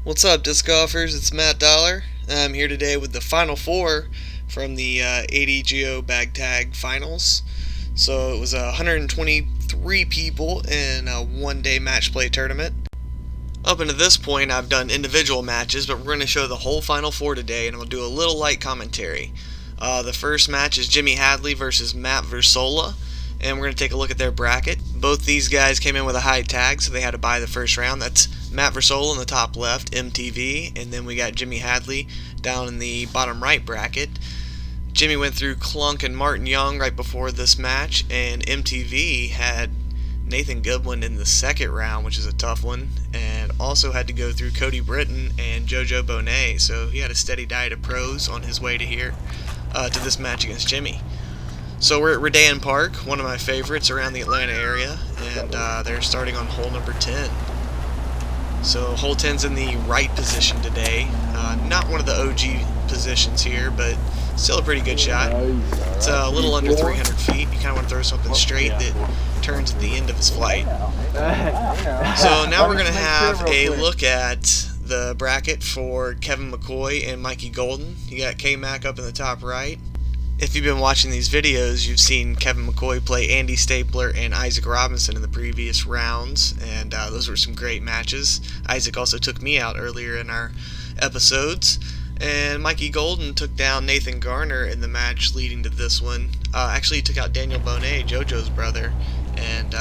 What's up, disc golfers? It's Matt Dollar. I'm here today with the final four from the ADGO bag tag finals. So it was 123 people in a one-day match play tournament. Up until this point, I've done individual matches, but we're going to show the whole final four today, and we'll do a little light commentary. The first match is Jimi Hadley versus Matt Versola, and we're going to take a look at their bracket. Both these guys came in with a high tag, so they had to buy the first round. That's Matt Versola in the top left, MTV, and then we got Jimi Hadley down in the bottom right bracket. Jimmy went through Clunk and Martin Young right before this match, and MTV had Nathan Goodwin in the second round, which is a tough one, and also had to go through Cody Britton and JoJo Bonet, so he had a steady diet of pros on his way to here, to this match against Jimmy. So we're at Redan Park, one of my favorites around the Atlanta area, and they're starting on hole number 10. So hole 10's in the right position today. Not one of the OG positions here, but still a pretty good shot. It's a little under 300 feet. You kind of want to throw something straight that turns at the end of his flight. So now we're going to have a look at the bracket for Kevin McCoy and Mikey Golden. You got K-Mac up in the top right. If you've been watching these videos, you've seen Kevin McCoy play Andy Stapler and Isaac Robinson in the previous rounds, and those were some great matches. Isaac also took me out earlier in our episodes, and Mikey Golden took down Nathan Garner in the match leading to this one. Actually, he took out Daniel Bonet, JoJo's brother, and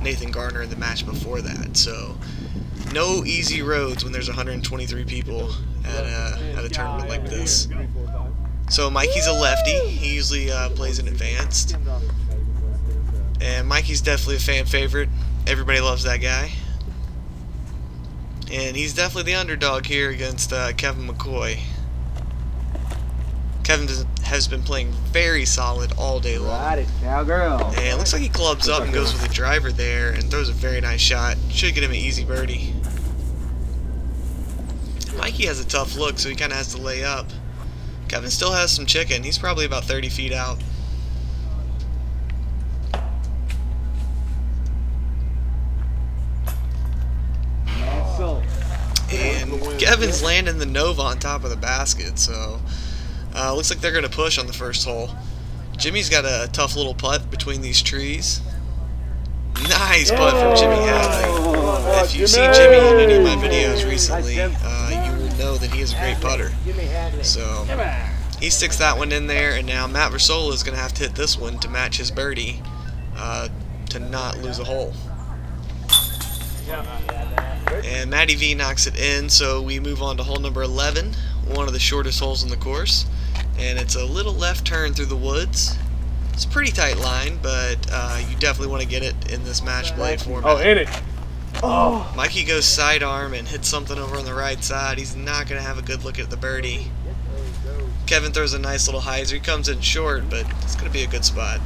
Nathan Garner in the match before that. So, no easy roads when there's 123 people at a tournament like this. So Mikey's a lefty. He usually plays in advanced. And Mikey's definitely a fan favorite. Everybody loves that guy. And he's definitely the underdog here against Kevin McCoy. Kevin has been playing very solid all day long. And it looks like he clubs up and goes with a driver there and throws a very nice shot. Should get him an easy birdie. Mikey has a tough look, so he kind of has to lay up. Kevin still has some chicken. He's probably about 30 feet out. And Kevin's landing the Nova on top of the basket, so looks like they're going to push on the first hole. Jimmy's got a tough little putt between these trees. Nice putt from Jimi Hadley. If you've seen Jimmy in any of my videos recently, you will know that he is a great putter. So he sticks that one in there, and now Matt Versola is going to have to hit this one to match his birdie to not lose a hole. And Matty V knocks it in, so we move on to hole number 11, one of the shortest holes in the course. And it's a little left turn through the woods. It's a pretty tight line, but you definitely want to get it in this match play format. Oh, hit it. Oh. Mikey goes sidearm and hits something over on the right side. He's not going to have a good look at the birdie. Kevin throws a nice little hyzer. He comes in short, but it's going to be a good spot.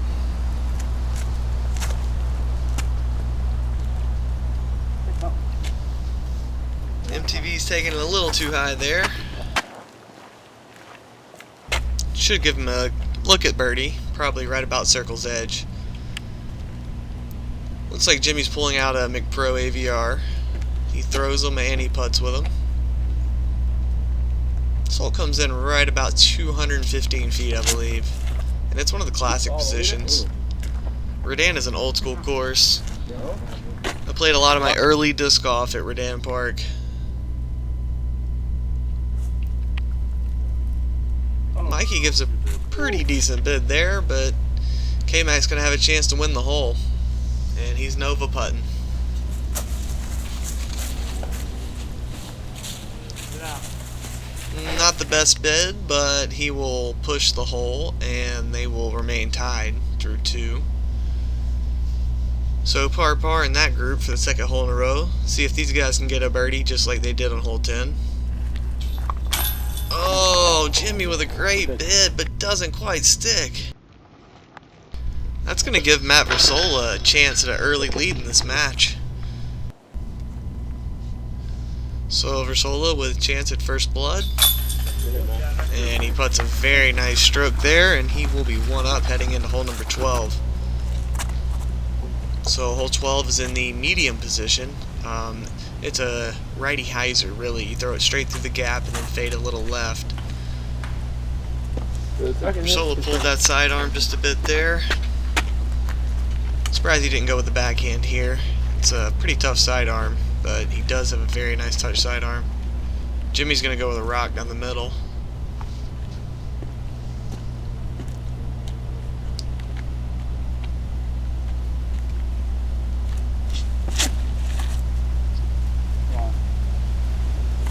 MTV's taking it a little too high there. Should give him a look at birdie, probably right about circle's edge. Looks like Jimmy's pulling out a McPro AVR. He throws them and he putts with them. This hole comes in right about 215 feet, I believe. And it's one of the classic positions. Redan is an old school course. I played a lot of my early disc golf at Redan Park. Mikey gives a pretty decent bid there, but K-Mac's going to have a chance to win the hole. And he's Nova putting. Not the best bid, but he will push the hole, and they will remain tied through two. So par in that group for the second hole in a row. See if these guys can get a birdie just like they did on hole 10. Oh, Jimmy with a great bid, but doesn't quite stick. That's going to give Matt Versola a chance at an early lead in this match. So Versola with a chance at first blood. And he puts a very nice stroke there, and he will be one up heading into hole number 12. So hole 12 is in the medium position. It's a righty hyzer, really. You throw it straight through the gap and then fade a little left. Versola pulled that sidearm just a bit there. Surprised he didn't go with the backhand here. It's a pretty tough sidearm, but he does have a very nice touch sidearm. Jimmy's going to go with a rock down the middle.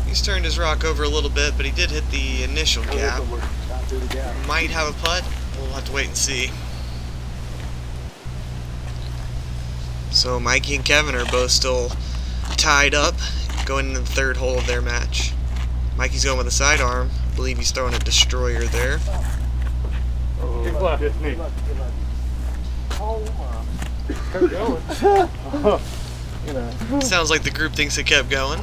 He's turned his rock over a little bit, but he did hit the initial gap. Might have a putt. We'll have to wait and see. So Mikey and Kevin are both still tied up, going into the third hole of their match. Mikey's going with a sidearm. I believe he's throwing a destroyer there. Sounds like the group thinks it kept going.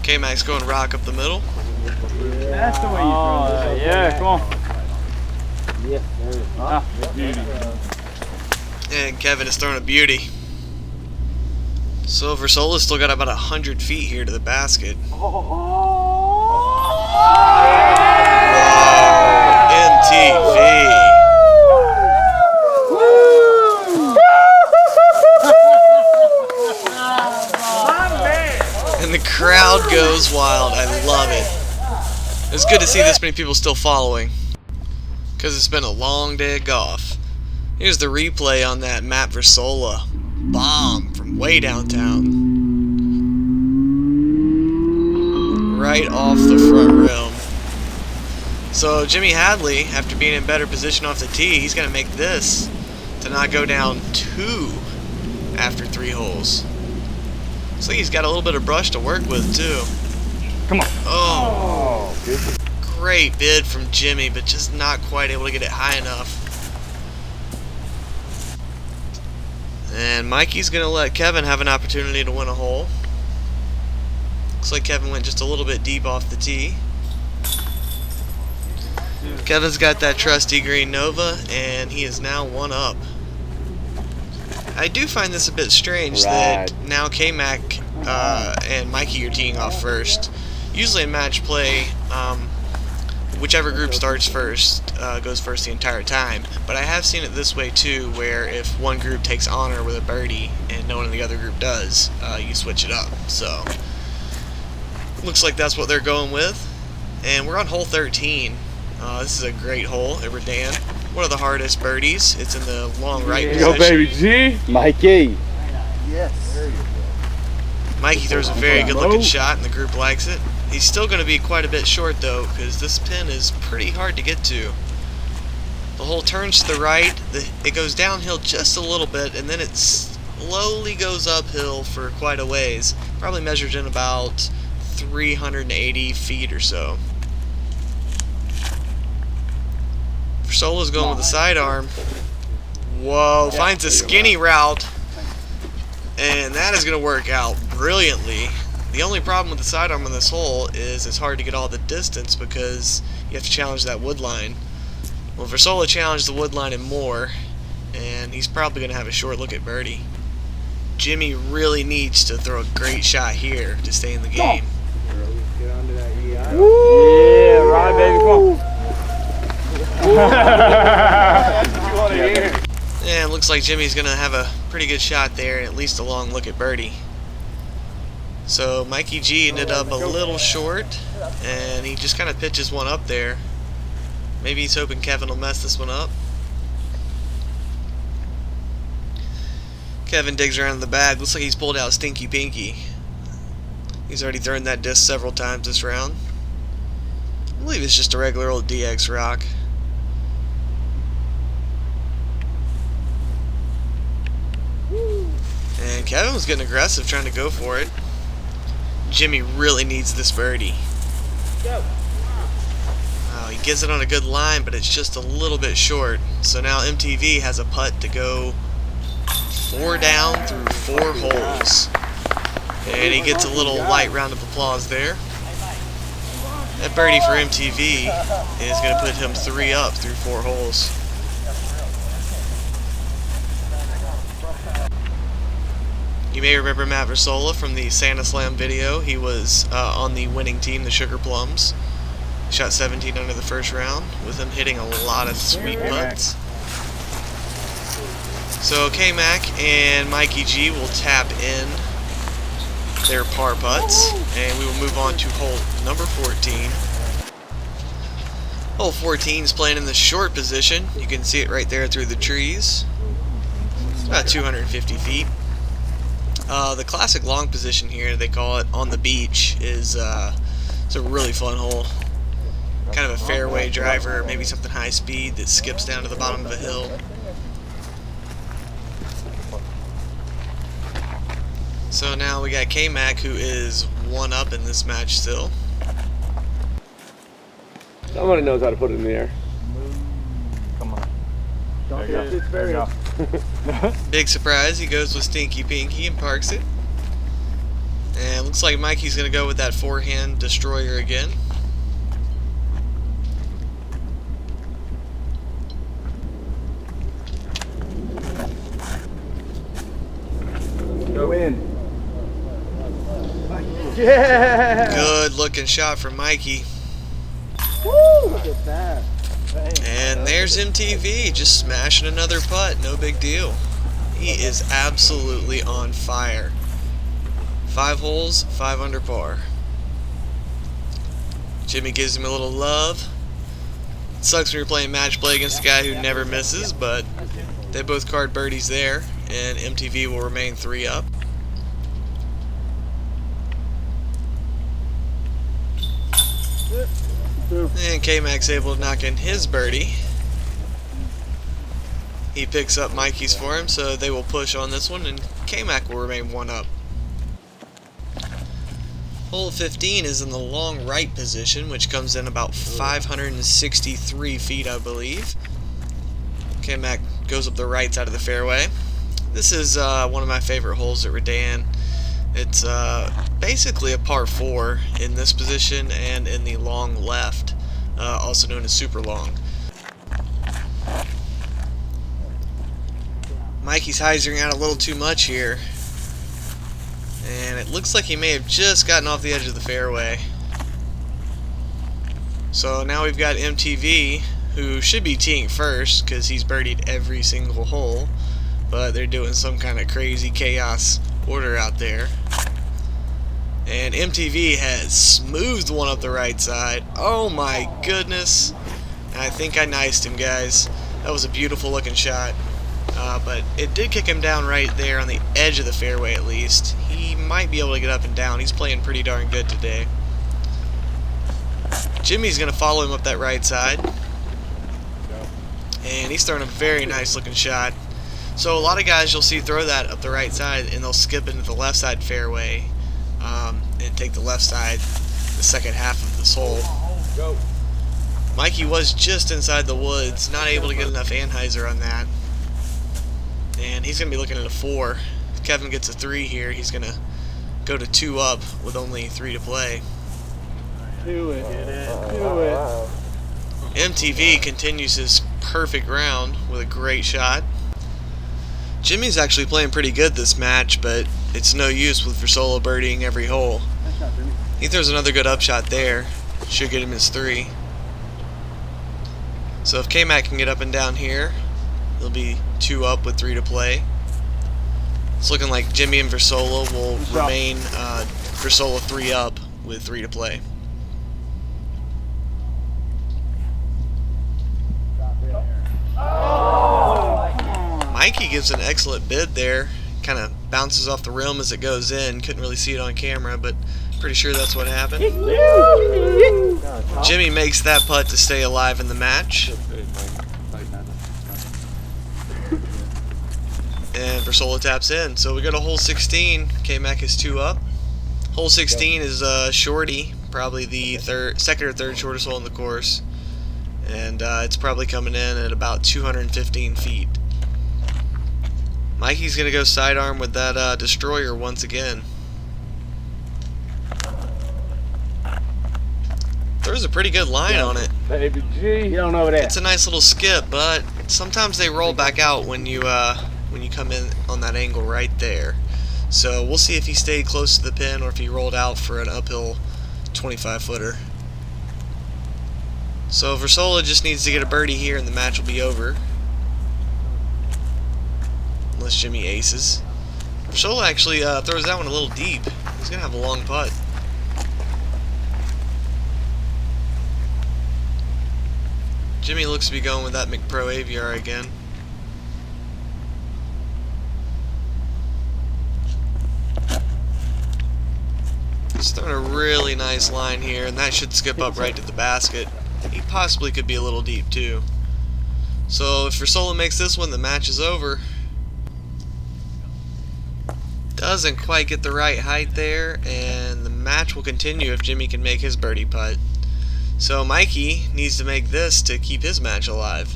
K-Mac's going rock up the middle. That's the way you throw it. Yeah, come on. And Kevin is throwing a beauty. So Versola's still got about 100 feet here to the basket. MTV. And the crowd goes wild. I love it. It's good to see this many people still following, because it's been a long day of golf. Here's the replay on that Matt Versola bomb from way downtown. Right off the front rim. So Jimi Hadley, after being in better position off the tee, he's going to make this to not go down 2 after 3 holes. Looks like he's got a little bit of brush to work with too. Come on. Oh, great bid from Jimi, but just not quite able to get it high enough. And Mikey's going to let Kevin have an opportunity to win a hole. Looks like Kevin went just a little bit deep off the tee. Kevin's got that trusty green Nova, and he is now 1 up. I do find this a bit strange that now K-Mac and Mikey are teeing off first. Usually in match play, whichever group starts first goes first the entire time. But I have seen it this way too, where if one group takes honor with a birdie and no one in the other group does, you switch it up. So looks like that's what they're going with. And we're on hole 13. This is a great hole at Redan. One of the hardest birdies. It's in the long right position. Go baby G. Mikey. Yes. Mikey throws a very good looking shot and the group likes it. He's still going to be quite a bit short though, because this pin is pretty hard to get to. The hole turns to the right, it goes downhill just a little bit, and then it slowly goes uphill for quite a ways. Probably measured in about 380 feet or so. Versola's going with the sidearm. Whoa, finds a skinny route. And that is going to work out brilliantly. The only problem with the sidearm on this hole is it's hard to get all the distance because you have to challenge that wood line. Well, Versola challenged the wood line and more, and he's probably going to have a short look at birdie. Jimi really needs to throw a great shot here to stay in the game. Yeah, right, baby, come on. That's what you want to hear. Yeah, it looks like Jimmy's going to have a pretty good shot there and at least a long look at birdie. So Mikey G ended up a little short, and he just kind of pitches one up there. Maybe he's hoping Kevin will mess this one up. Kevin digs around in the bag. Looks like he's pulled out Stinky Pinky. He's already thrown that disc several times this round. I believe it's just a regular old DX rock. And Kevin was getting aggressive trying to go for it. Jimi really needs this birdie. Oh, he gets it on a good line, but it's just a little bit short. So now MTV has a putt to go 4 down through 4 holes. And he gets a little light round of applause there. That birdie for MTV is going to put him 3 up through 4 holes. You may remember Matt Versola from the Santa Slam video. He was on the winning team, the Sugar Plums. Shot 17 under the first round, with him hitting a lot of sweet putts. So K-Mac and Mikey G will tap in their par putts, and we will move on to hole number 14. Hole 14 is playing in the short position. You can see it right there through the trees. It's about 250 feet. The classic long position here, they call it on the beach, is it's a really fun hole. Kind of a fairway driver, maybe something high speed that skips down to the bottom of a hill. So now we got K-Mac, who is 1 up in this match still. Somebody knows how to put it in the air. Come on. Don't get this very. Big surprise, he goes with Stinky Pinky and parks it. And looks like Mikey's going to go with that forehand destroyer again. Go in. Yeah! Good looking shot from Mikey. Woo! Look at that. And there's MTV just smashing another putt, no big deal. He is absolutely on fire. 5 holes, 5 under par. Jimmy gives him a little love. It sucks when you're playing match play against a guy who never misses, but they both card birdies there, and MTV will remain 3 up. And K-Mac's able to knock in his birdie. He picks up Mikey's for him, so they will push on this one, and K-Mac will remain 1 up. Hole 15 is in the long right position, which comes in about 563 feet, I believe. K-Mac goes up the right side of the fairway. This is one of my favorite holes at Redan. It's basically a par 4 in this position and in the long left, also known as super long. Mikey's hyzering out a little too much here, and it looks like he may have just gotten off the edge of the fairway. So now we've got MTV, who should be teeing first because he's birdied every single hole, but they're doing some kind of crazy chaos order out there. And MTV has smoothed one up the right side. Oh my goodness. And I think I niced him, guys. That was a beautiful looking shot. But it did kick him down right there on the edge of the fairway at least. He might be able to get up and down. He's playing pretty darn good today. Jimmy's going to follow him up that right side. And he's throwing a very nice looking shot. So a lot of guys you'll see throw that up the right side and they'll skip into the left side fairway and take the left side, the second half of this hole. Mikey was just inside the woods, not able to get enough anhyzer on that. And he's going to be looking at a 4. If Kevin gets a 3 here, he's going to go to 2 up with only 3 to play. Do it. Do it. MTV continues his perfect round with a great shot. Jimmy's actually playing pretty good this match, but it's no use with Versola birdieing every hole. He throws another good upshot there. Should get him his 3. So if K-Mac can get up and down here, he'll be 2 up with 3 to play. It's looking like Jimmy and Versola will remain Versola 3 up with 3 to play. Mikey gives an excellent bid there. Kind of bounces off the rim as it goes in. Couldn't really see it on camera, but pretty sure that's what happened. Jimmy makes that putt to stay alive in the match. And Versola taps in. So we go to hole 16. K-Mac is 2 up. Hole 16 is shorty, probably the second or third shortest hole in the course. And it's probably coming in at about 215 feet. Mikey's going to go sidearm with that destroyer once again. There's a pretty good line on it. Baby G, you don't know that. It's a nice little skip, but sometimes they roll back out when you come in on that angle right there. So we'll see if he stayed close to the pin or if he rolled out for an uphill 25-footer. So Versola just needs to get a birdie here and the match will be over. Unless Jimi aces. Versola actually throws that one a little deep. He's going to have a long putt. Jimi looks to be going with that McPro AVR again. He's throwing a really nice line here, and that should skip up right to the basket. He possibly could be a little deep too. So if Versola makes this one, the match is over. Doesn't quite get the right height there, and the match will continue if Jimi can make his birdie putt. So Mikey needs to make this to keep his match alive.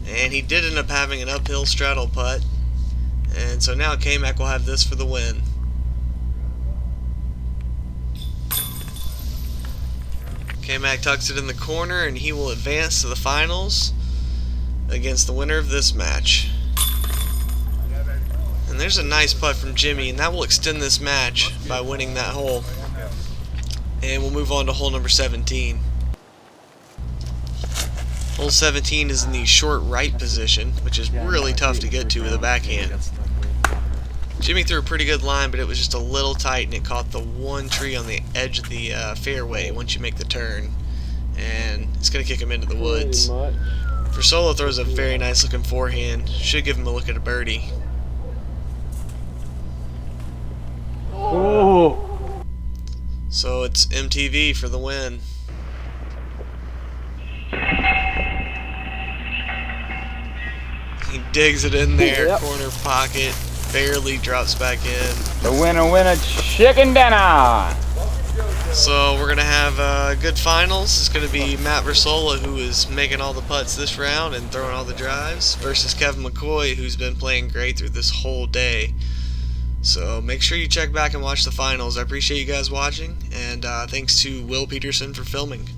And he did end up having an uphill straddle putt. And so now K-Mac will have this for the win. K-Mac tucks it in the corner and he will advance to the finals against the winner of this match. And there's a nice putt from Jimi, and that will extend this match by winning that hole. And we'll move on to hole number 17. Hole 17 is in the short right position, which is really tough to get to with a backhand. Jimi threw a pretty good line, but it was just a little tight, and it caught the one tree on the edge of the fairway once you make the turn. And it's going to kick him into the woods. Versola throws a very nice looking forehand. Should give him a look at a birdie. Oh. So it's MTV for the win. He digs it in there, Yep. corner pocket, barely drops back in. The winner, chicken dinner. So we're going to have good finals. It's going to be Matt Versola, who is making all the putts this round and throwing all the drives, versus Kevin McCoy, who's been playing great through this whole day. So make sure you check back and watch the finals. I appreciate you guys watching, and thanks to Will Peterson for filming.